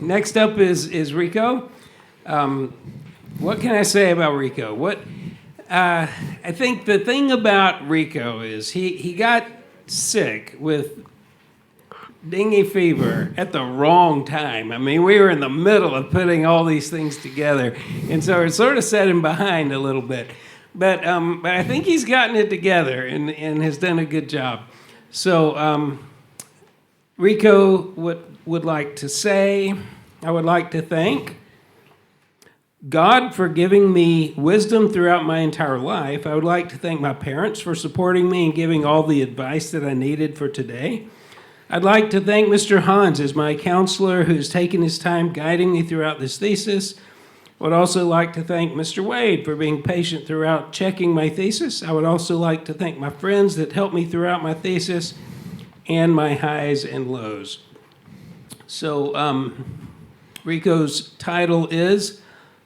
Next up is Rico. What can I say about Rico? I think the thing about Rico is he got sick with dengue fever at the wrong time. I mean, we were in the middle of putting all these things together, and so it sort of set him behind a little bit. But I think he's gotten it together and has done a good job. So Rico would like to say, I would like to thank God for giving me wisdom throughout my entire life. I would like to thank my parents for supporting me and giving all the advice that I needed for today. I'd like to thank Mr. Hans as my counselor who's taken his time guiding me throughout this thesis. I would also like to thank Mr. Wade for being patient throughout checking my thesis. I would also like to thank my friends that helped me throughout my thesis and my highs and lows. So Rico's title is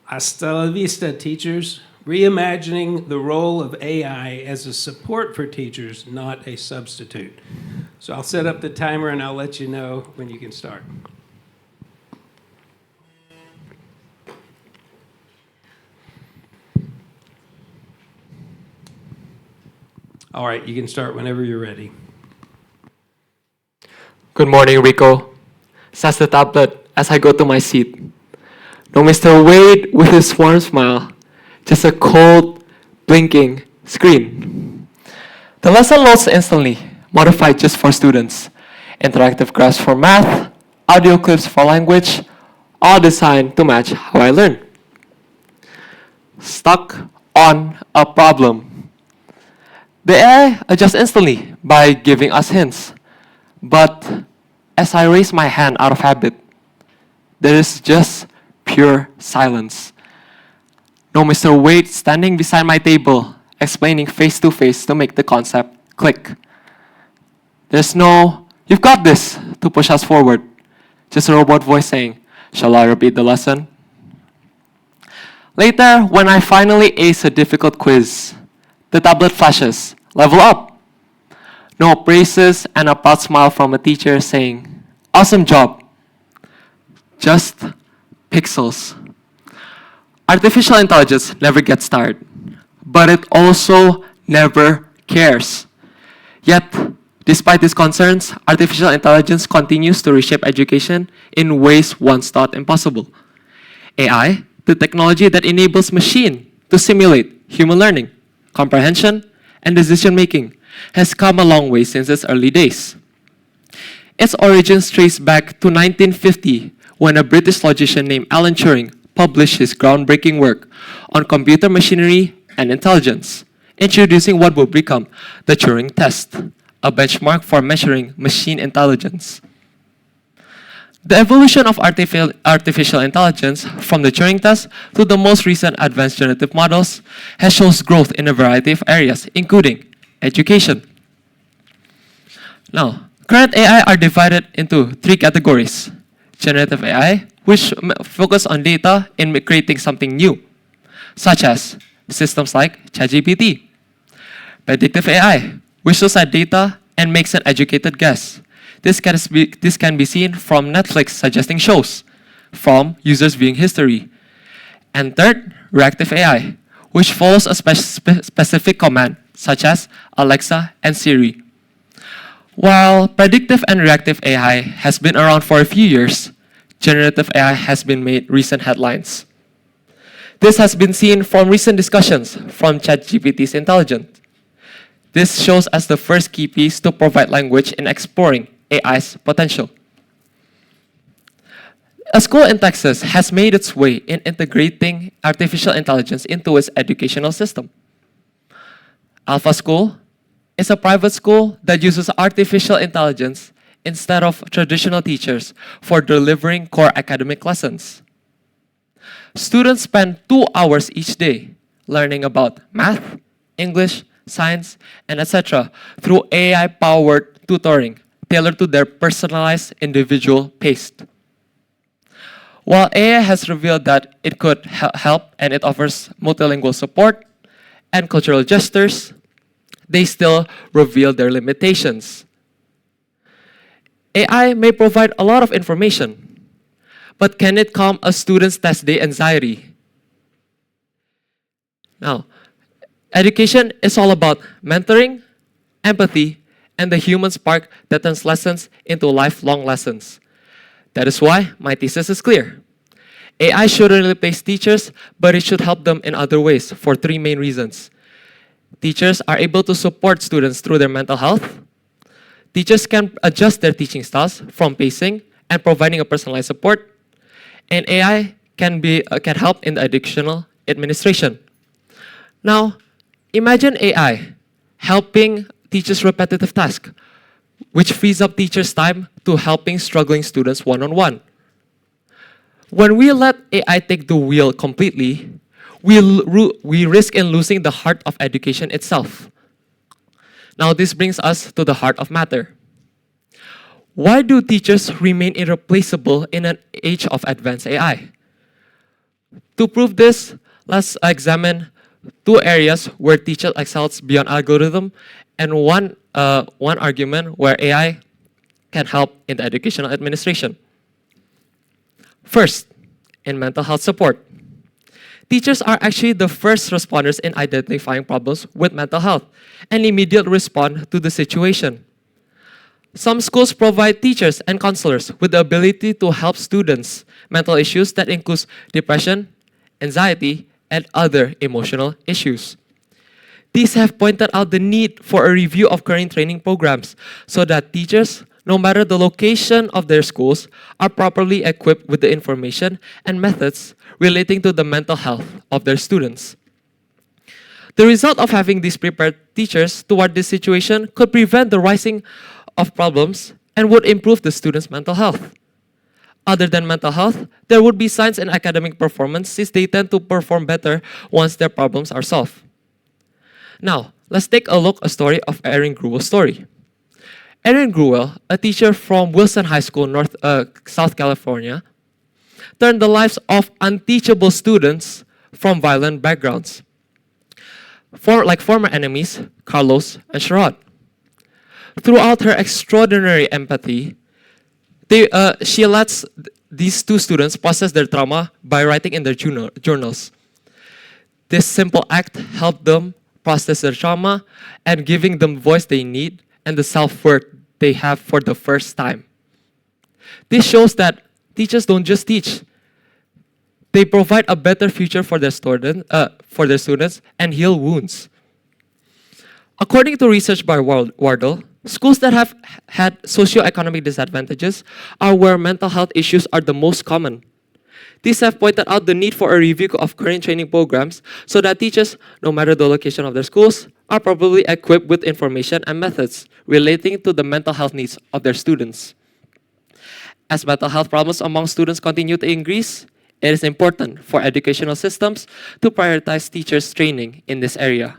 Hasta La Vista, Teachers, Reimagining the Role of AI as a Support for Teachers, Not a Substitute. So I'll set up the timer and I'll let you know when you can start. All right, you can start whenever you're ready. Good morning, Rico, says the tablet as I go to my seat. No Mr. Wade with his warm smile, just a cold, blinking screen. The lesson loads instantly, modified just for students. Interactive graphs for math, audio clips for language, all designed to match how I learn. Stuck on a problem. The AI adjusts instantly by giving us hints. But as I raise my hand out of habit, there is just pure silence. No Mr. Wade standing beside my table, explaining face to face to make the concept click. There's no, you've got this, to push us forward. Just a robot voice saying, shall I repeat the lesson? Later, when I finally ace a difficult quiz, the tablet flashes, level up. No praises and a proud smile from a teacher saying, awesome job. Just pixels. Artificial intelligence never gets tired, but it also never cares. Yet, despite these concerns, artificial intelligence continues to reshape education in ways once thought impossible. AI, the technology that enables machine to simulate human learning, comprehension, and decision-making, has come a long way since its early days. Its origins trace back to 1950, when a British logician named Alan Turing published his groundbreaking work on computer machinery and intelligence, introducing what would become the Turing test, a benchmark for measuring machine intelligence. The evolution of artificial intelligence from the Turing test to the most recent advanced generative models has shown growth in a variety of areas, including education. Now, current AI are divided into three categories. Generative AI, which focus on data in creating something new, such as systems like ChatGPT. Predictive AI, which looks at data and makes an educated guess. This can be seen from Netflix suggesting shows, from users' viewing history. And third, reactive AI, which follows a specific command, such as Alexa and Siri. While predictive and reactive AI has been around for a few years, generative AI has been made recent headlines. This has been seen from recent discussions from ChatGPT's intelligence. This shows as the first key piece to provide language in exploring AI's potential. A school in Texas has made its way in integrating artificial intelligence into its educational system. Alpha School is a private school that uses artificial intelligence instead of traditional teachers for delivering core academic lessons. Students spend 2 hours each day learning about math, English, science, and etc. through AI-powered tutoring tailored to their personalized individual pace. While AI has revealed that it could help and it offers multilingual support and cultural gestures, they still reveal their limitations. AI may provide a lot of information, But can it calm a student's test day anxiety? Now, education is all about mentoring, empathy, and the human spark that turns lessons into lifelong lessons. That is why my thesis is clear. AI shouldn't replace teachers, but it should help them in other ways for three main reasons. Teachers are able to support students through their mental health. Teachers can adjust their teaching styles from pacing and providing a personalized support. And AI can help in the educational administration. Now, imagine AI helping teachers repetitive tasks, which frees up teachers' time to helping struggling students one-on-one. When we let AI take the wheel completely, we risk in losing the heart of education itself. Now, this brings us to the heart of matter. Why do teachers remain irreplaceable in an age of advanced AI? To prove this, let's examine two areas where teachers excels beyond algorithm and one argument where AI can help in the educational administration. First, in mental health support. Teachers are actually the first responders in identifying problems with mental health and immediately respond to the situation. Some schools provide teachers and counselors with the ability to help students' mental issues that includes depression, anxiety, and other emotional issues. These have pointed out the need for a review of current training programs so that teachers, no matter the location of their schools, are properly equipped with the information and methods relating to the mental health of their students. The result of having these prepared teachers toward this situation could prevent the rising of problems and would improve the students' mental health. Other than mental health, there would be signs in academic performance since they tend to perform better once their problems are solved. Now, let's take a look at a story of Erin Gruel's story. Erin Gruel, a teacher from Wilson High School, South California, turned the lives of unteachable students from violent backgrounds, like former enemies, Carlos and Sherrod. Throughout her extraordinary empathy, she lets these two students process their trauma by writing in their journals. This simple act helped them process their trauma and giving them the voice they need and the self-worth they have for the first time. This shows that teachers don't just teach. They provide a better future for their students and heal wounds. According to research by Wardle, schools that have had socioeconomic disadvantages are where mental health issues are the most common. These have pointed out the need for a review of current training programs so that teachers, no matter the location of their schools, are properly equipped with information and methods relating to the mental health needs of their students. As mental health problems among students continue to increase, it is important for educational systems to prioritize teachers' training in this area.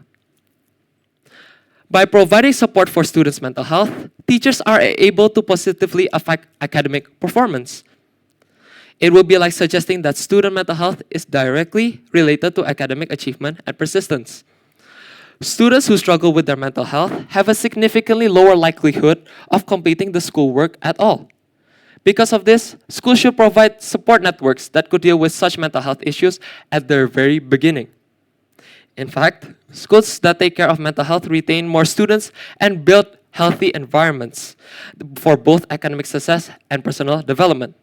By providing support for students' mental health, teachers are able to positively affect academic performance. It would be like suggesting that student mental health is directly related to academic achievement and persistence. Students who struggle with their mental health have a significantly lower likelihood of completing the schoolwork at all. Because of this, schools should provide support networks that could deal with such mental health issues at their very beginning. In fact, schools that take care of mental health retain more students and build healthy environments for both academic success and personal development.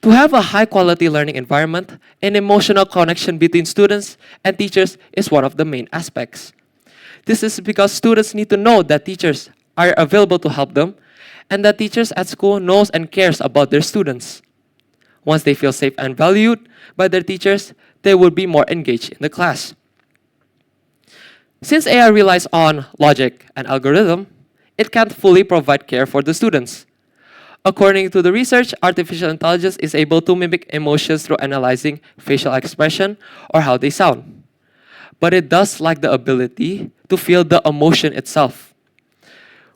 To have a high-quality learning environment, an emotional connection between students and teachers is one of the main aspects. This is because students need to know that teachers are available to help them and that teachers at school knows and cares about their students. Once they feel safe and valued by their teachers, they will be more engaged in the class. Since AI relies on logic and algorithm, it can't fully provide care for the students. According to the research, artificial intelligence is able to mimic emotions through analyzing facial expression or how they sound. But it does lack the ability to feel the emotion itself.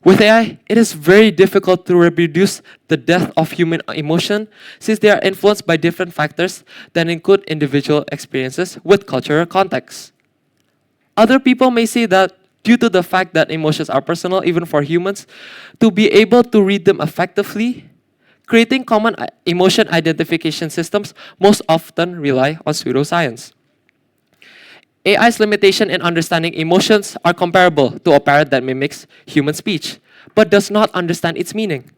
With AI, it is very difficult to reproduce the depth of human emotion since they are influenced by different factors that include individual experiences with cultural context. Other people may say that due to the fact that emotions are personal even for humans, to be able to read them effectively, Creating common emotion identification systems most often rely on pseudoscience. AI's limitation in understanding emotions are comparable to a parrot that mimics human speech, but does not understand its meaning.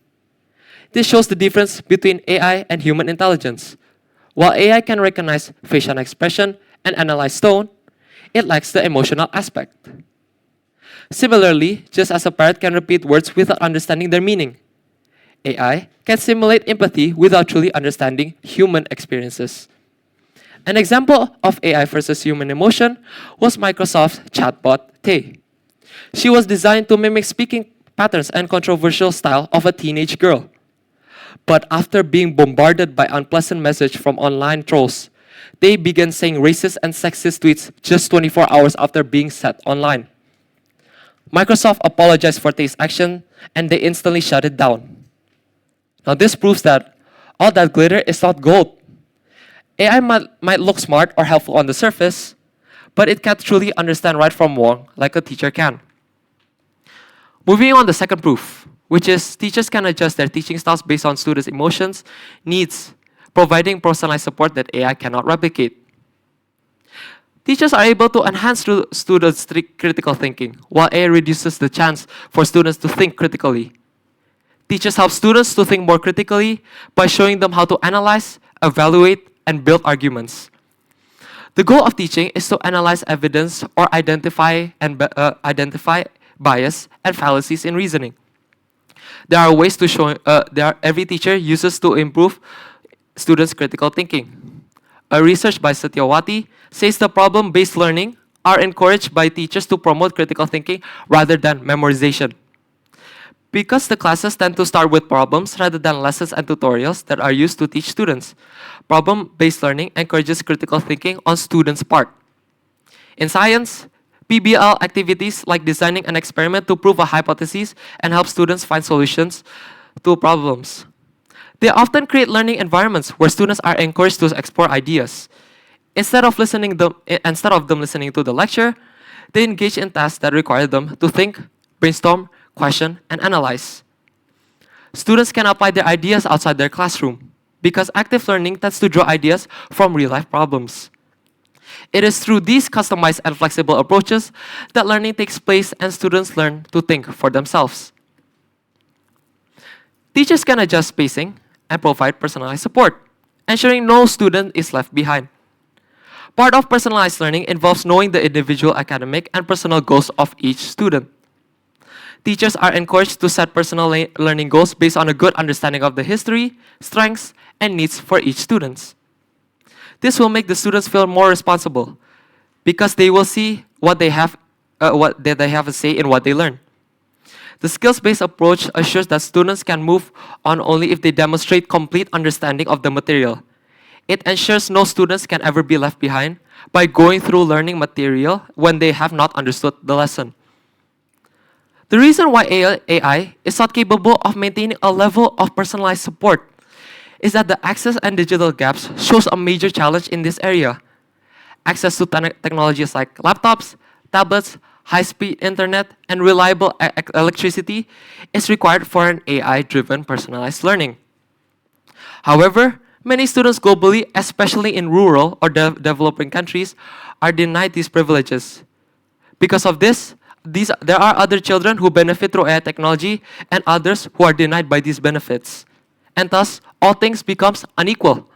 This shows the difference between AI and human intelligence. While AI can recognize facial expression and analyze tone, it lacks the emotional aspect. Similarly, just as a parrot can repeat words without understanding their meaning, AI can simulate empathy without truly understanding human experiences. An example of AI versus human emotion was Microsoft's chatbot, Tay. She was designed to mimic speaking patterns and controversial style of a teenage girl. But after being bombarded by unpleasant messages from online trolls, they began saying racist and sexist tweets just 24 hours after being set online. Microsoft apologized for Tay's action, and they instantly shut it down. Now this proves that all that glitter is not gold. AI might look smart or helpful on the surface, but it can't truly understand right from wrong like a teacher can. Moving on to the second proof, which is teachers can adjust their teaching styles based on students' emotions, needs, providing personalized support that AI cannot replicate. Teachers are able to enhance students' critical thinking, while AI reduces the chance for students to think critically. Teachers help students to think more critically by showing them how to analyze, evaluate, and build arguments. The goal of teaching is to analyze evidence or identify bias and fallacies in reasoning. There are ways to show. Every teacher uses to improve students' critical thinking. A research by Satyawati says the problem-based learning are encouraged by teachers to promote critical thinking rather than memorization. Because the classes tend to start with problems rather than lessons and tutorials that are used to teach students, problem-based learning encourages critical thinking on students' part. In science, PBL activities like designing an experiment to prove a hypothesis and help students find solutions to problems. They often create learning environments where students are encouraged to explore ideas. Instead of them listening to the lecture, they engage in tasks that require them to think, brainstorm, question, and analyze. Students can apply their ideas outside their classroom because active learning tends to draw ideas from real-life problems. It is through these customized and flexible approaches that learning takes place and students learn to think for themselves. Teachers can adjust spacing and provide personalized support, ensuring no student is left behind. Part of personalized learning involves knowing the individual academic and personal goals of each student. Teachers are encouraged to set personal learning goals based on a good understanding of the history, strengths, and needs for each student. This will make the students feel more responsible because they will see that they have a say in what they learn. The skills-based approach assures that students can move on only if they demonstrate complete understanding of the material. It ensures no students can ever be left behind by going through learning material when they have not understood the lesson. The reason why AI is not capable of maintaining a level of personalized support is that the access and digital gaps shows a major challenge in this area. Access to technologies like laptops, tablets, high-speed internet, and reliable electricity is required for an AI-driven personalized learning. However, many students globally, especially in rural or developing countries, are denied these privileges. Because of this, there are other children who benefit through AI technology and others who are denied by these benefits. And thus, all things becomes unequal.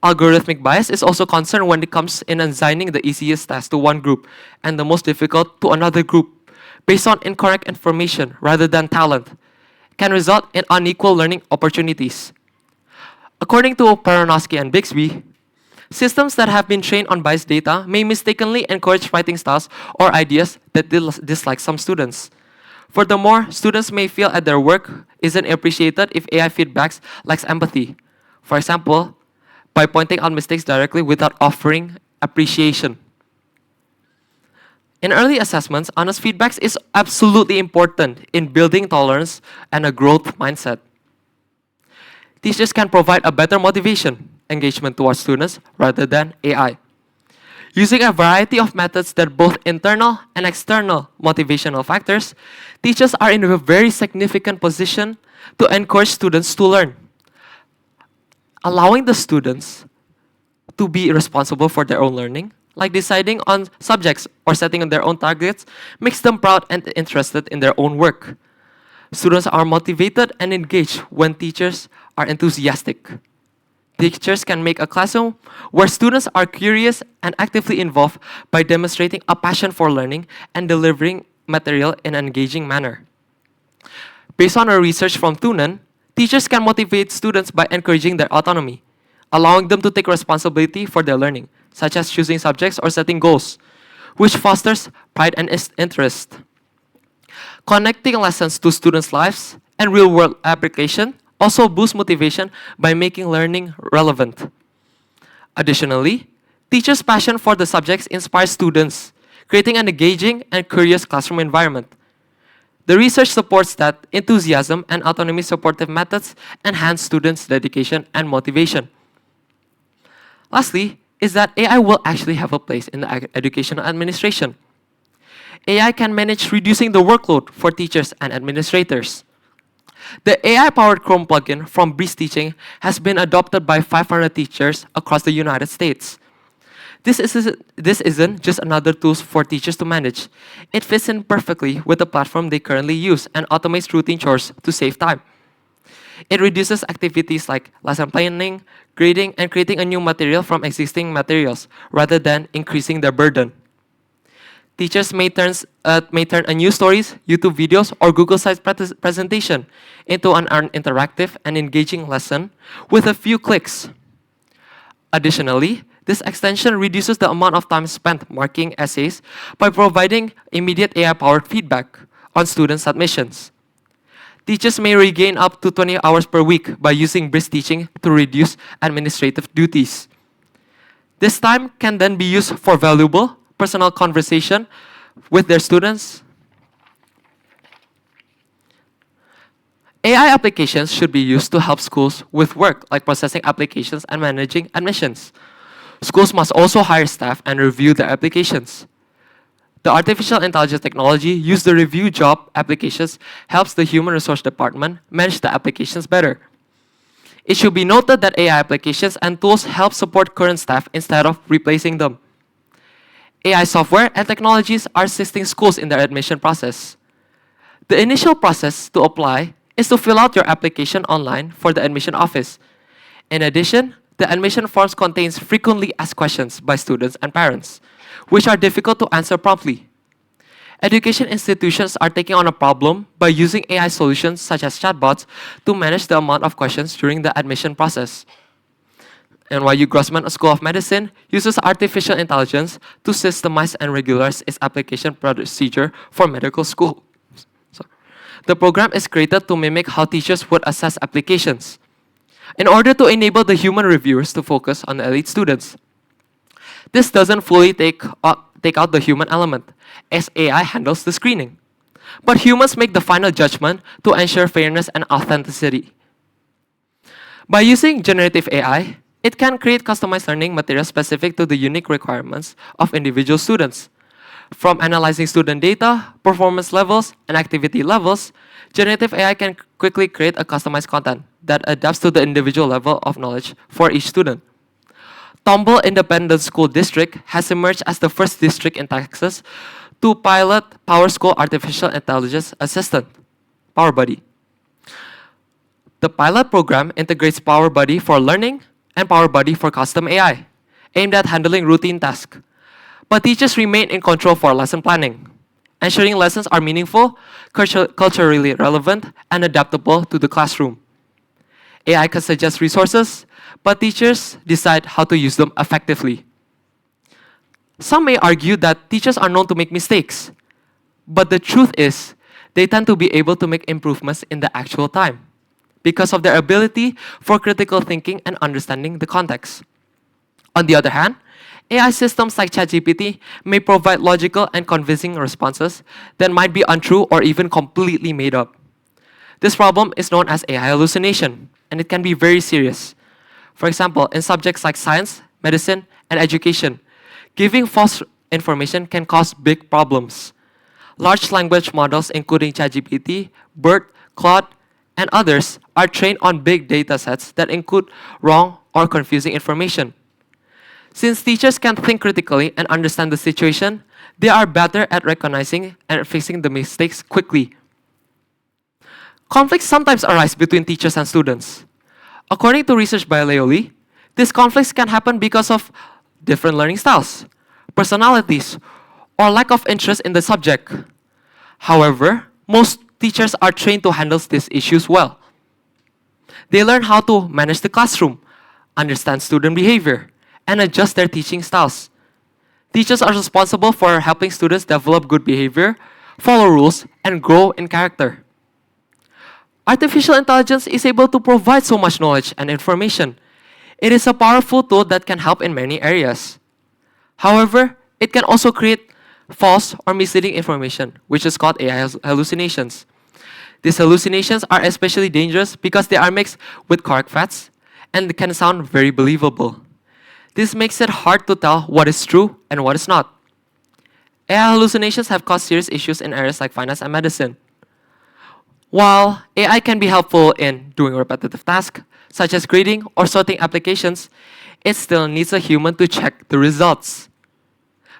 Algorithmic bias is also concerned when it comes in assigning the easiest task to one group and the most difficult to another group based on incorrect information rather than talent, can result in unequal learning opportunities. According to Peronowski and Bixby, systems that have been trained on biased data may mistakenly encourage writing styles or ideas that dislike some students. Furthermore, students may feel that their work isn't appreciated if AI feedbacks lacks empathy. For example, by pointing out mistakes directly without offering appreciation. In early assessments, honest feedback is absolutely important in building tolerance and a growth mindset. Teachers can provide a better motivation, engagement towards students rather than AI. Using a variety of methods that both internal and external motivational factors, teachers are in a very significant position to encourage students to learn. Allowing the students to be responsible for their own learning, like deciding on subjects or setting their own targets, makes them proud and interested in their own work. Students are motivated and engaged when teachers are enthusiastic. Teachers can make a classroom where students are curious and actively involved by demonstrating a passion for learning and delivering material in an engaging manner. Based on our research from Thunen, teachers can motivate students by encouraging their autonomy, allowing them to take responsibility for their learning, such as choosing subjects or setting goals, which fosters pride and interest. Connecting lessons to students' lives and real-world application also boosts motivation by making learning relevant. Additionally, teachers' passion for the subjects inspires students, creating an engaging and curious classroom environment. The research supports that enthusiasm and autonomy supportive methods enhance students' dedication and motivation. Lastly, is that AI will actually have a place in the educational administration. AI can manage reducing the workload for teachers and administrators. The AI-powered Chrome plugin from Breeze Teaching has been adopted by 500 teachers across the United States. This isn't just another tool for teachers to manage. It fits in perfectly with the platform they currently use and automates routine chores to save time. It reduces activities like lesson planning, grading, and creating a new material from existing materials, rather than increasing their burden. Teachers may turn a news stories, YouTube videos, or Google Slides presentation into an interactive and engaging lesson with a few clicks. Additionally, this extension reduces the amount of time spent marking essays by providing immediate AI-powered feedback on student submissions. Teachers may regain up to 20 hours per week by using Breeze Teaching to reduce administrative duties. This time can then be used for valuable personal conversation with their students. AI applications should be used to help schools with work like processing applications and managing admissions. Schools must also hire staff and review their applications. The artificial intelligence technology used to review job applications helps the human resource department manage the applications better. It should be noted that AI applications and tools help support current staff instead of replacing them. AI software and technologies are assisting schools in their admission process. The initial process to apply is to fill out your application online for the admission office. In addition, the admission forms contains frequently asked questions by students and parents, which are difficult to answer promptly. Education institutions are taking on a problem by using AI solutions such as chatbots to manage the amount of questions during the admission process. NYU Grossman School of Medicine uses artificial intelligence to systemize and regularize its application procedure for medical school. The program is created to mimic how teachers would assess applications, in order to enable the human reviewers to focus on the elite students. This doesn't fully take out the human element, as AI handles the screening. But humans make the final judgment to ensure fairness and authenticity. By using generative AI, it can create customized learning materials specific to the unique requirements of individual students. From analyzing student data, performance levels, and activity levels, generative AI can quickly create a customized content that adapts to the individual level of knowledge for each student. Tomball Independent School District has emerged as the first district in Texas to pilot PowerSchool Artificial Intelligence Assistant, PowerBuddy. The pilot program integrates PowerBuddy for learning and PowerBuddy for custom AI, aimed at handling routine tasks. But teachers remain in control for lesson planning, ensuring lessons are meaningful, culturally relevant, and adaptable to the classroom. AI can suggest resources, but teachers decide how to use them effectively. Some may argue that teachers are known to make mistakes, but the truth is, they tend to be able to make improvements in the actual time because of their ability for critical thinking and understanding the context. On the other hand, AI systems like ChatGPT may provide logical and convincing responses that might be untrue or even completely made up. This problem is known as AI hallucination, and it can be very serious. For example, in subjects like science, medicine, and education, giving false information can cause big problems. Large language models including ChatGPT, BERT, Claude, and others are trained on big data sets that include wrong or confusing information. Since teachers can think critically and understand the situation, they are better at recognizing and fixing the mistakes quickly. Conflicts sometimes arise between teachers and students. According to research by Leoli, these conflicts can happen because of different learning styles, personalities, or lack of interest in the subject. However, most teachers are trained to handle these issues well. They learn how to manage the classroom, understand student behavior, and adjust their teaching styles. Teachers are responsible for helping students develop good behavior, follow rules, and grow in character. Artificial intelligence is able to provide so much knowledge and information. It is a powerful tool that can help in many areas. However, it can also create false or misleading information, which is called AI hallucinations. These hallucinations are especially dangerous because they are mixed with correct facts and can sound very believable. This makes it hard to tell what is true and what is not. AI hallucinations have caused serious issues in areas like finance and medicine. While AI can be helpful in doing repetitive tasks, such as grading or sorting applications, it still needs a human to check the results.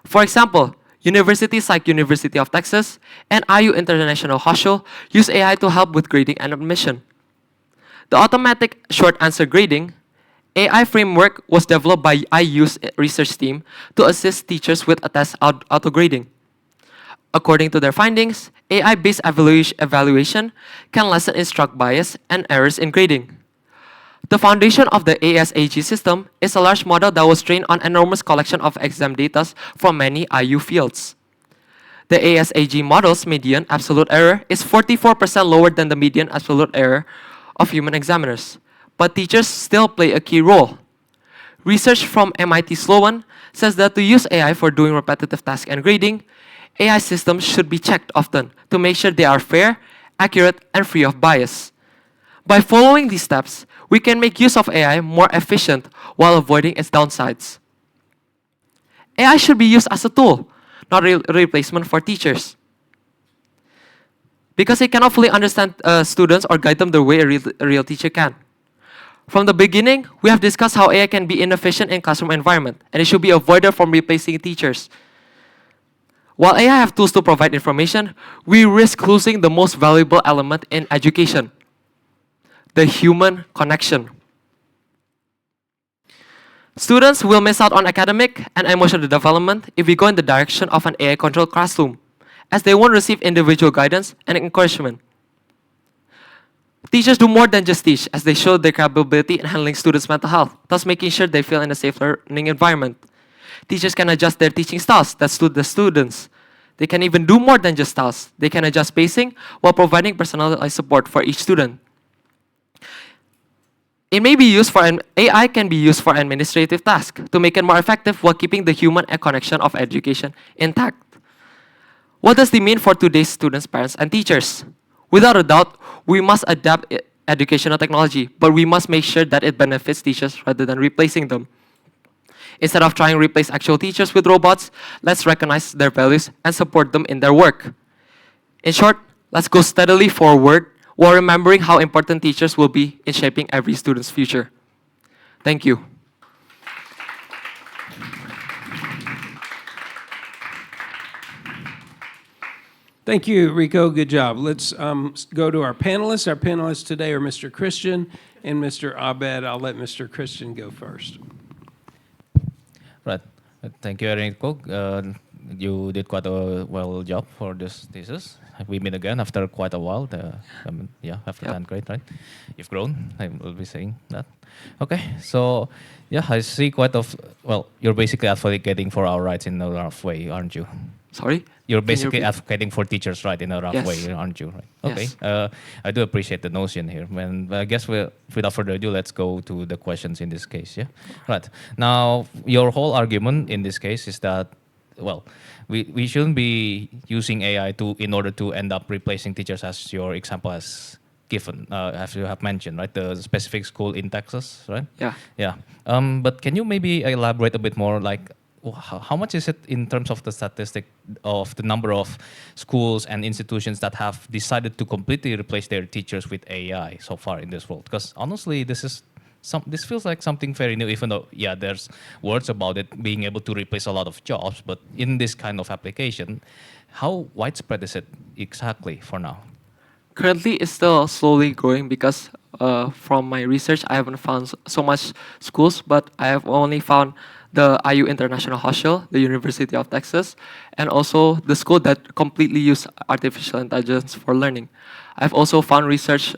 For example, universities like University of Texas and IU International Hochschule use AI to help with grading and admission. The automatic short answer grading AI framework was developed by IU's research team to assist teachers with a test auto-grading. According to their findings, AI-based evaluation can lessen instruct bias and errors in grading. The foundation of the ASAG system is a large model that was trained on enormous collection of exam data from many IU fields. The ASAG model's median absolute error is 44% lower than the median absolute error of human examiners, but teachers still play a key role. Research from MIT Sloan says that to use AI for doing repetitive tasks and grading, AI systems should be checked often to make sure they are fair, accurate, and free of bias. By following these steps, we can make use of AI more efficient while avoiding its downsides. AI should be used as a tool, not a replacement for teachers. Because it cannot fully understand students or guide them the way a real teacher can. From the beginning, we have discussed how AI can be inefficient in classroom environment, and it should be avoided from replacing teachers. While AI have tools to provide information, we risk losing the most valuable element in education, the human connection. Students will miss out on academic and emotional development if we go in the direction of an AI-controlled classroom, as they won't receive individual guidance and encouragement. Teachers do more than just teach, as they show their capability in handling students' mental health, thus making sure they feel in a safe learning environment. Teachers can adjust their teaching styles that suit the students. They can even do more than just styles. They can adjust pacing while providing personalized support for each student. It may be used for AI can be used for administrative tasks to make it more effective while keeping the human connection of education intact. What does this mean for today's students, parents, and teachers? Without a doubt, we must adapt educational technology, but we must make sure that it benefits teachers rather than replacing them. Instead of trying to replace actual teachers with robots, let's recognize their values and support them in their work. In short, let's go steadily forward while remembering how important teachers will be in shaping every student's future. Thank you. Thank you, Rico. Good job. Let's go to our panelists. Our panelists today are Mr. Christian and Mr. Abed. I'll let Mr. Christian go first. Right. Thank you, Enricko. You did quite a well job for this thesis. We meet again after quite a while. After 10th grade, right? You've grown. I will be saying that. Okay. So, yeah, I see quite of you're basically advocating for our rights in a rough way, aren't you? Sorry? You're basically advocating for teachers' right in a rough way, aren't you? Right. Okay. Yes. I do appreciate the notion here. And I guess without further ado, let's go to the questions in this case. Yeah. Right. Now, your whole argument in this case is that, we shouldn't be using AI in order to end up replacing teachers, as your example has given, as you have mentioned, right? The specific school in Texas, right? Yeah. Yeah. But can you maybe elaborate a bit more, like, how much is it in terms of the statistic of the number of schools and institutions that have decided to completely replace their teachers with AI so far in this world? Because honestly, this feels like something very new, even though, yeah, there's words about it being able to replace a lot of jobs, but in this kind of application, how widespread is it exactly for now? Currently, it's still slowly growing because from my research, I haven't found so much schools, but I have only found the IU International Hostel, the University of Texas, and also the school that completely use artificial intelligence for learning. I've also found research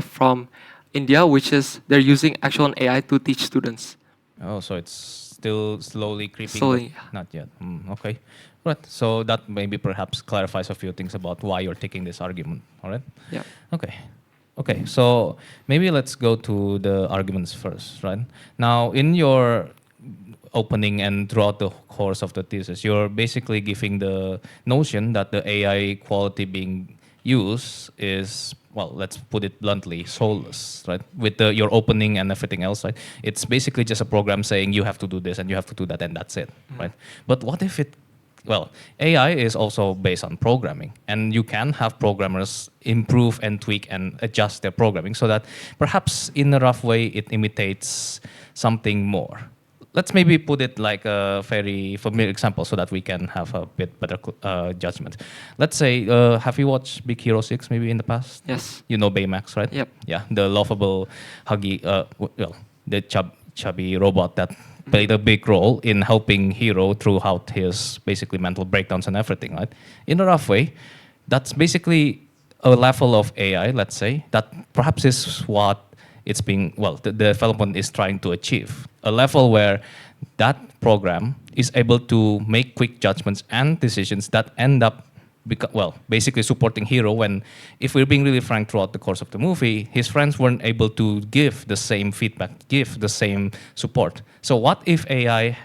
from India, which is they're using actual AI to teach students. Oh, so it's still slowly creeping, but Slowly. not yet. Okay. Right. So that maybe perhaps clarifies a few things about why you're taking this argument. All right. Yeah. Okay. Okay. So maybe let's go to the arguments first, right? Now, in your opening and throughout the course of the thesis, you're basically giving the notion that the AI quality being used is, well, let's put it bluntly, soulless, right? With your opening and everything else, right? It's basically just a program saying you have to do this and you have to do that and that's it, right? But what if it, well, AI is also based on programming, and you can have programmers improve and tweak and adjust their programming so that perhaps in a rough way it imitates something more. Let's maybe put it like a very familiar example so that we can have a bit better judgment. Let's say, have you watched Big Hero 6 maybe in the past? Yes. You know Baymax, right? Yep. Yeah, the lovable, huggy, the chubby robot that played a big role in helping Hero throughout his basically mental breakdowns and everything, right? In a rough way, that's basically a level of AI, let's say, that perhaps is what it's being, well, the development is trying to achieve. A level where that program is able to make quick judgments and decisions that end up, basically supporting Hero when, if we're being really frank throughout the course of the movie, his friends weren't able to give the same feedback, give the same support. So what if AI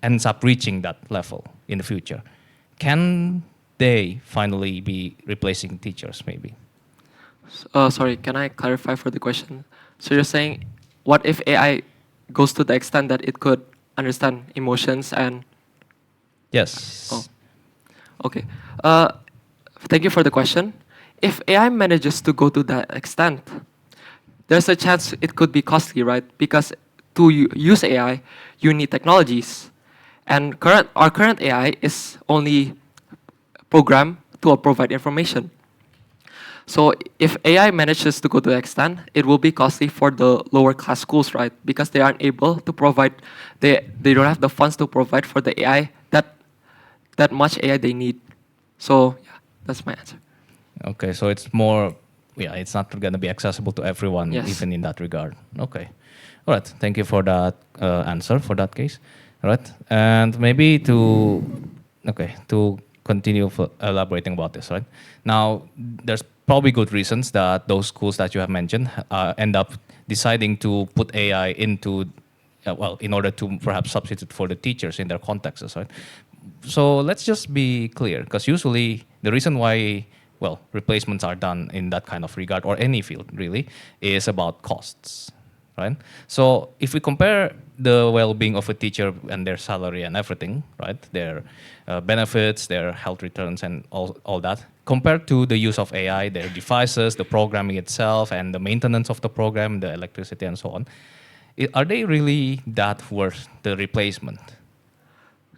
ends up reaching that level in the future? Can they finally be replacing teachers, maybe? Sorry, can I clarify for the question? So you're saying, what if AI goes to the extent that it could understand emotions and... Yes. Oh, okay. Thank you for the question. If AI manages to go to that extent, there's a chance it could be costly, right? Because to use AI, you need technologies. And our current AI is only programmed to provide information. So if AI manages to go to the extent, it will be costly for the lower class schools, right? Because they aren't able to provide, they don't have the funds to provide for the AI, that much AI they need. So yeah, that's my answer. Okay, so it's more, yeah, it's not going to be accessible to everyone, Yes. even in that regard. Okay. All right, thank you for that answer for that case. All right, and maybe to continue elaborating about this, right? Now, there's probably good reasons that those schools that you have mentioned end up deciding to put AI into, in order to perhaps substitute for the teachers in their contexts, right? So let's just be clear, because usually the reason why, replacements are done in that kind of regard, or any field really, is about costs, right? So if we compare the well-being of a teacher and their salary and everything, right, their benefits, their health returns and all that, compared to the use of AI, their devices, the programming itself, and the maintenance of the program, the electricity and so on, are they really that worth the replacement?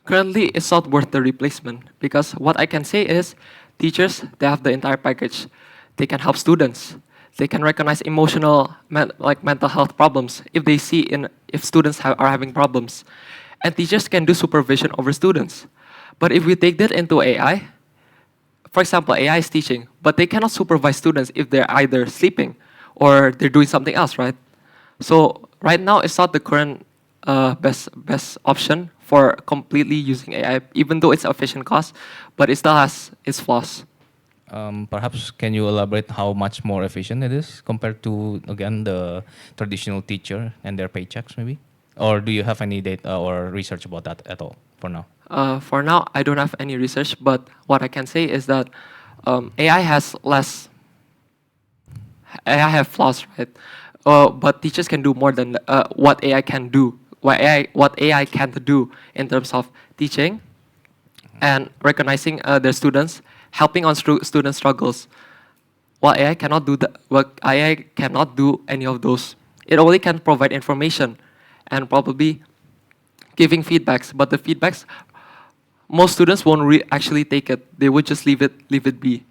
Currently, it's not worth the replacement because what I can say is teachers, they have the entire package. They can help students. They can recognize emotional, mental health problems if they see if students are having problems. And teachers can do supervision over students. But if we take that into AI, for example, AI is teaching, but they cannot supervise students if they're either sleeping or they're doing something else, right? So right now, it's not the current best option for completely using AI, even though it's efficient cost, but it still has its flaws. Perhaps can you elaborate how much more efficient it is compared to, again, the traditional teacher and their paychecks, maybe? Or do you have any data or research about that at all for now? For now, I don't have any research, but what I can say is that AI has less. AI have flaws, right? But teachers can do more than what AI can do what AI can do in terms of teaching and recognizing their students, helping on student struggles. While AI cannot do that, well, AI cannot do any of those. It only can provide information and probably giving feedbacks, but the feedbacks, most students won't actually take it. They would just leave it be.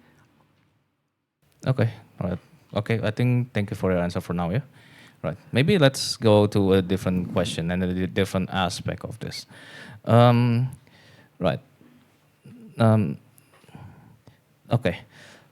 Okay, all right. Okay, I think thank you for your answer for now, yeah? Right. Maybe let's go to a different question and a different aspect of this. Right. Okay.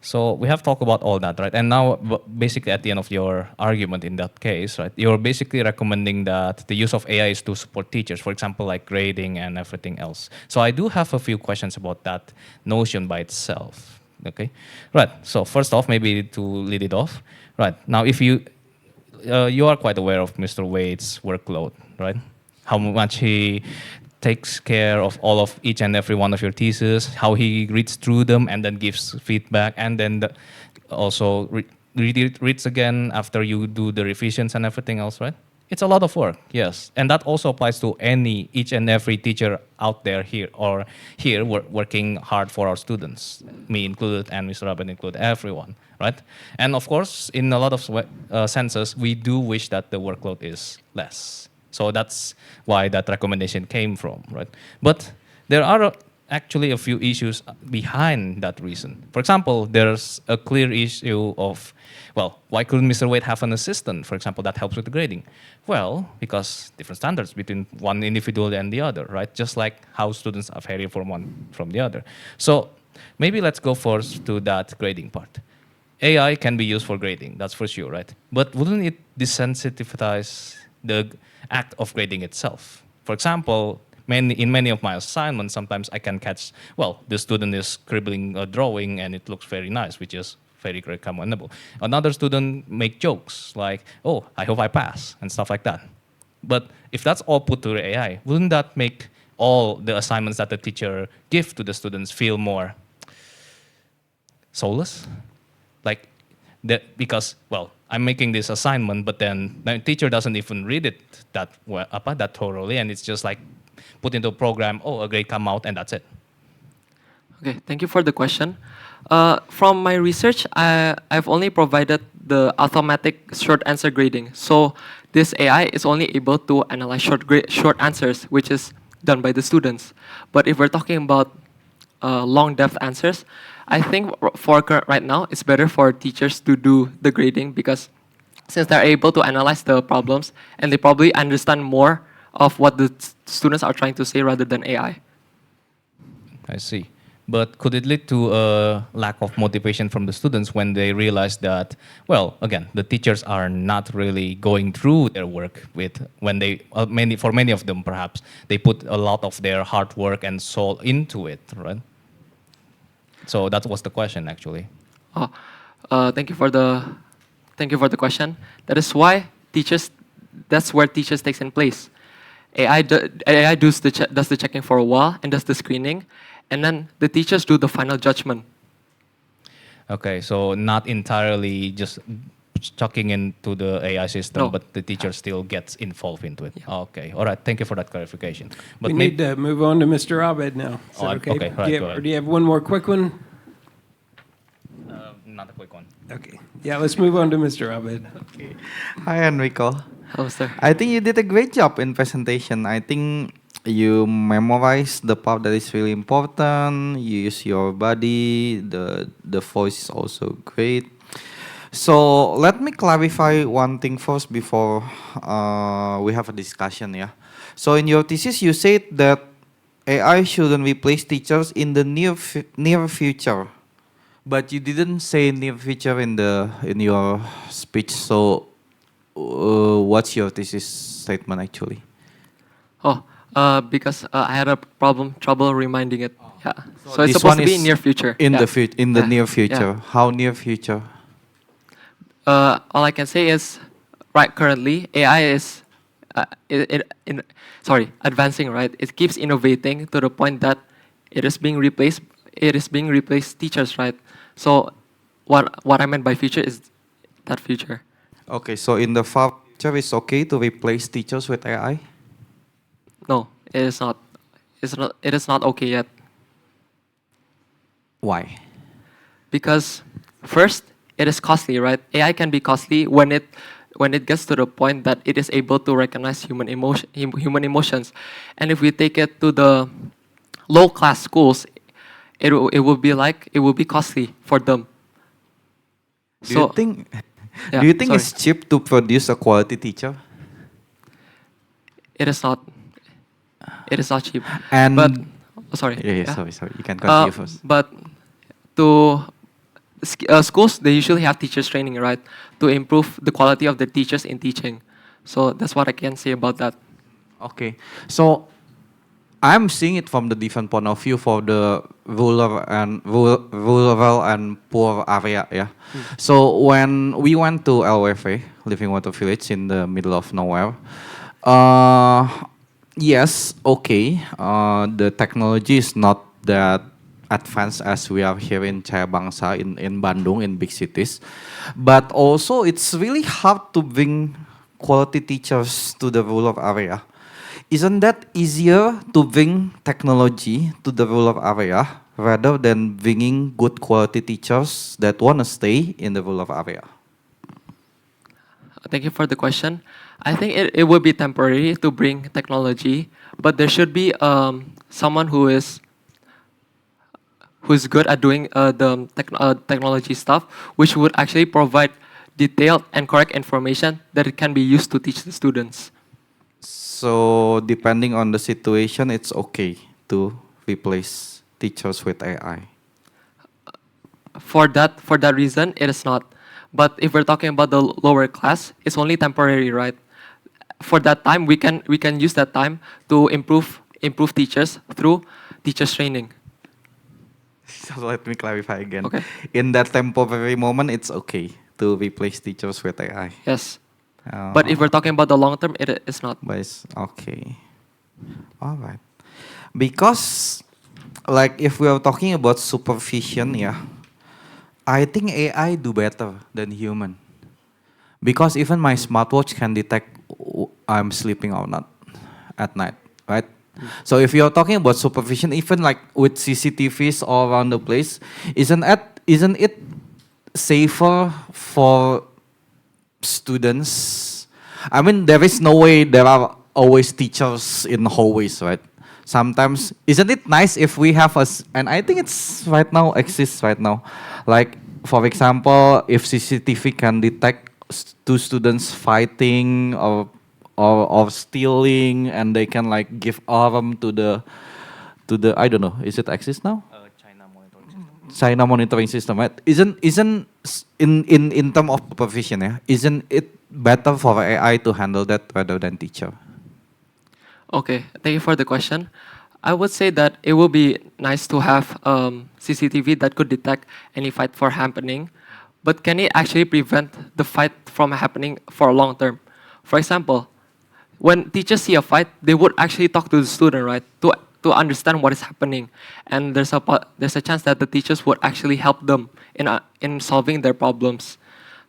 So we have talked about all that, right? And now, basically, at the end of your argument in that case, right, you're basically recommending that the use of AI is to support teachers, for example, like grading and everything else. So I do have a few questions about that notion by itself. Okay, right. So first off, maybe to lead it off, right? Now, if you are quite aware of Mr. Wade's workload, right? How much he takes care of all of each and every one of your theses, how he reads through them and then gives feedback, and then also reads again after you do the revisions and everything else, right? It's a lot of work, yes. And that also applies to each and every teacher out there here working hard for our students, me included and Mr. Abed included, everyone, right? And of course, in a lot of senses, we do wish that the workload is less. So that's why that recommendation came from, right? But there are actually a few issues behind that reason. For example, there's a clear issue of, well, why couldn't Mr. Wade have an assistant, for example, that helps with the grading? Well, because different standards between one individual and the other, right? Just like how students are vary from one from the other. So maybe let's go first to that grading part. AI can be used for grading, that's for sure, right? But wouldn't it desensitize the act of grading itself? For example, in many of my assignments, sometimes I can catch, well, the student is scribbling a drawing and it looks very nice, which is very commendable. Another student make jokes like, oh, I hope I pass, and stuff like that. But if that's all put to the AI, wouldn't that make all the assignments that the teacher give to the students feel more soulless? Like, because, well, I'm making this assignment, but then the teacher doesn't even read it that thoroughly, and it's just like put into a program, oh, a grade come out, and that's it. Okay, thank you for the question. From my research, I've only provided the automatic short answer grading. So this AI is only able to analyze short answers, which is done by the students. But if we're talking about long depth answers, I think for right now, it's better for teachers to do the grading, because since they're able to analyze the problems and they probably understand more of what the students are trying to say rather than AI. I see. But could it lead to a lack of motivation from the students when they realize that, well, again, the teachers are not really going through their work when they, for many of them perhaps, they put a lot of their hard work and soul into it, right? So that was the question, actually. Thank you for the question. That is why that's where teachers takes in place. AI does the checking for a while and does the screening, and then the teachers do the final judgment. Okay, so not entirely just chucking into the AI system, No. but the teacher still gets involved into it. Yeah. Okay, all right. Thank you for that clarification. But we need to move on to Mr. Abed now. Is that okay? Okay, right, Or do you have one more quick one? Not a quick one. Okay. Yeah, let's move on to Mr. Abed. Okay. Hi, Enricko. Hello, sir. I think you did a great job in presentation. I think you memorize the part that is really important. You use your body. The voice is also great. So let me clarify one thing first before we have a discussion. Yeah. So in your thesis, you said that AI shouldn't replace teachers in the near future, but you didn't say near future in your speech. So what's your thesis statement actually? Because I had a trouble reminding it. Yeah. So it's This supposed one to be is near future. In Yeah. the Yeah. near future. Yeah. How near future? All I can say is, right currently, AI is advancing, right? It keeps innovating to the point that it is being replaced teachers, right? So what I meant by future is that future. Okay, so in the far future, it's okay to replace teachers with AI? No, it is not. It's not. It is not okay yet. Why? Because first, it is costly, right? AI can be costly when it gets to the point that it is able to recognize human emotions, and if we take it to the low class schools, it will be costly for them. Do you think? Yeah, Do you think sorry. it's cheap to produce a quality teacher? It is not. It is not cheap. And But sorry. yeah, sorry. You can continue first. But to schools, they usually have teachers training, right, to improve the quality of the teachers in teaching. So that's what I can say about that. Okay, so I'm seeing it from the different point of view for the rural and poor area. Yeah. So when we went to LWV, Living Water Village in the middle of nowhere, uh, yes, okay, the technology is not that advanced as we are here in Cahaya Bangsa in Bandung in big cities, but also it's really hard to bring quality teachers to the rural area. Isn't that easier to bring technology to the rural area rather than bringing good quality teachers that want to stay in the rural area? Thank you for the question. I think it would be temporary to bring technology, but there should be someone who's good at doing technology stuff, which would actually provide detailed and correct information that it can be used to teach the students. So depending on the situation, it's okay to replace teachers with AI. For that reason, it is not. But if we're talking about the lower class, it's only temporary, right? For that time, we can use that time to improve teachers through teachers training. So let me clarify again. Okay. In that temporary moment, it's okay to replace teachers with AI. Yes. But if we're talking about the long term, it is not. But it's okay. All right. Because, like, if we are talking about supervision, yeah, I think AI do better than human. Because even my smartwatch can detect I'm sleeping or not at night, right? So if you're talking about supervision, even like with CCTVs all around the place, isn't it safer for students? I mean, there is no way there are always teachers in hallways, right? Sometimes, isn't it nice if we have and I think it's right now, exists right now. Like, for example, if CCTV can detect two students fighting or stealing, and they can like give arm to the I don't know, is it exist now? China monitoring system, right? In term of supervision, yeah, isn't it better for AI to handle that rather than teacher? Okay, thank you for the question. I would say that it would be nice to have CCTV that could detect any fight for happening, but can it actually prevent the fight from happening for a long term? For example, when teachers see a fight, they would actually talk to the student, right, to understand what is happening, and there's a chance that the teachers would actually help them in solving their problems.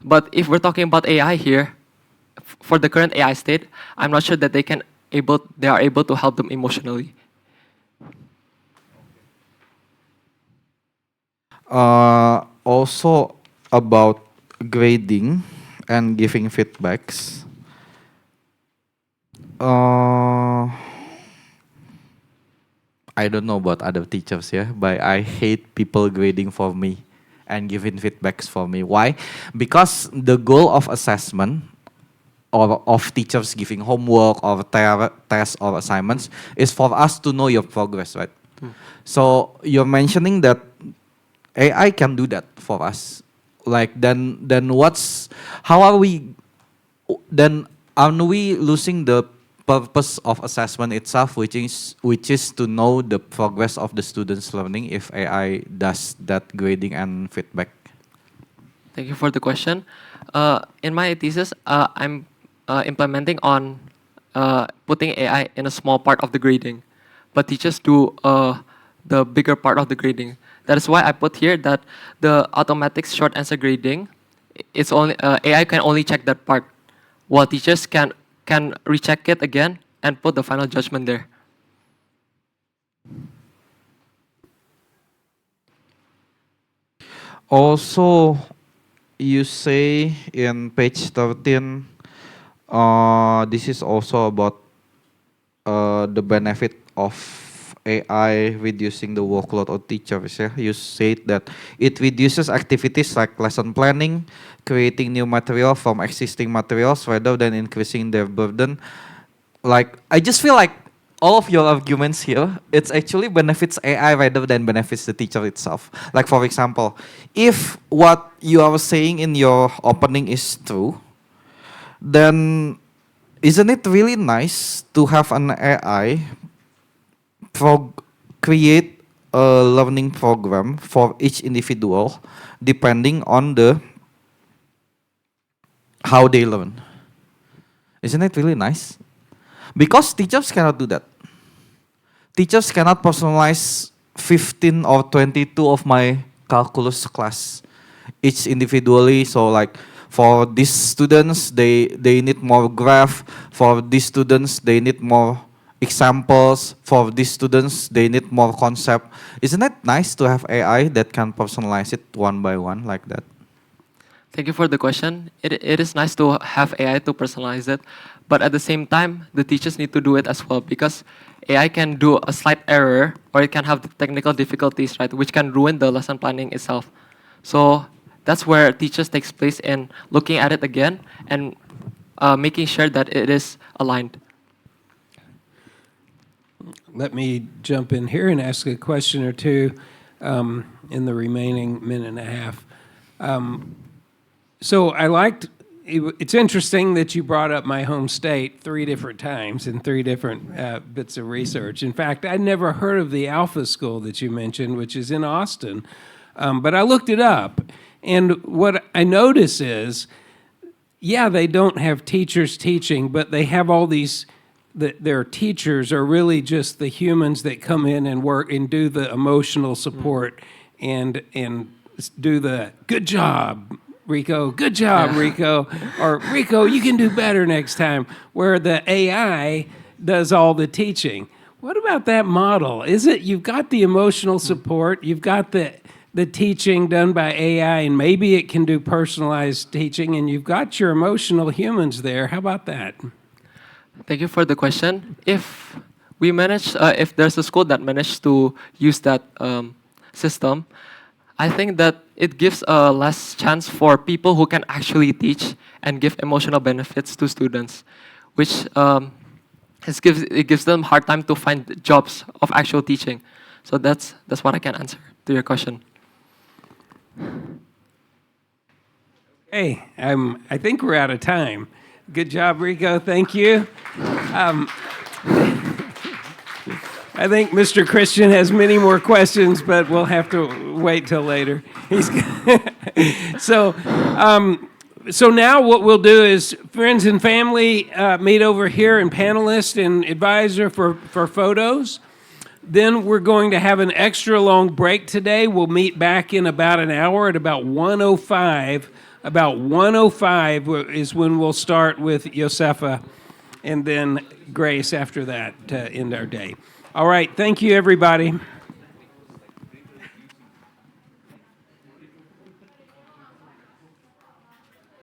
But if we're talking about AI here, for the current AI state, I'm not sure that they are able to help them emotionally. Also about grading and giving feedbacks. I don't know about other teachers, yeah, but I hate people grading for me and giving feedbacks for me. Why? Because the goal of assessment or of teachers giving homework or tests or assignments is for us to know your progress, right? So you're mentioning that AI can do that for us. Like then how are we then aren't we losing the purpose of assessment itself, which is to know the progress of the students learning if AI does that grading and feedback? Thank you for the question. In my thesis, I'm implementing on putting AI in a small part of the grading, but teachers do the bigger part of the grading. That is why I put here that the automatic short answer grading, it's only AI can only check that part, while teachers can recheck it again and put the final judgment there. Also, you say in page 13, this is also about the benefit of AI reducing the workload of teachers. Yeah? You said that it reduces activities like lesson planning, creating new material from existing materials rather than increasing their burden. Like, I just feel like all of your arguments here, it's actually benefits AI rather than benefits the teacher itself. Like, for example, if what you are saying in your opening is true, then isn't it really nice to have an AI create a learning program for each individual depending on the how they learn? Isn't it really nice? Because teachers cannot do that. Teachers cannot personalize 15 or 22 of my calculus class each individually. So like for these students, they need more graph. For these students, they need more examples. For these students, they need more concept. Isn't it nice to have AI that can personalize it one by one like that? Thank you for the question. It is nice to have AI to personalize it, but at the same time, the teachers need to do it as well because AI can do a slight error or it can have technical difficulties, right, which can ruin the lesson planning itself. So that's where teachers takes place in looking at it again and making sure that it is aligned. Let me jump in here and ask a question or two in the remaining minute and a half. So I liked, it's interesting that you brought up my home state 3 different times in 3 different bits of research. In fact, I'd never heard of the Alpha School that you mentioned, which is in Austin. But I looked it up, and what I notice is, yeah, they don't have teachers teaching, but they have all these, their teachers are really just the humans that come in and work and do the emotional support and do the good job, Rico, good job, Rico, or Rico, you can do better next time, where the AI does all the teaching. What about that model? Is it you've got the emotional support, you've got the teaching done by AI, and maybe it can do personalized teaching, and you've got your emotional humans there. How about that? Thank you for the question. If we manage, if there's a school that managed to use that system, I think that it gives a less chance for people who can actually teach and give emotional benefits to students, which it gives them a hard time to find jobs of actual teaching. So that's what I can answer to your question. Hey, I think we're out of time. Good job, Rico. Thank you. I think Mr. Christian has many more questions, but we'll have to wait till later. So now what we'll do is friends and family meet over here and panelists and advisor for photos. Then we're going to have an extra long break today. We'll meet back in about an hour at about 1:05. About 1:05 is when we'll start with Josefa and then Grace after that to end our day. All right, thank you, everybody.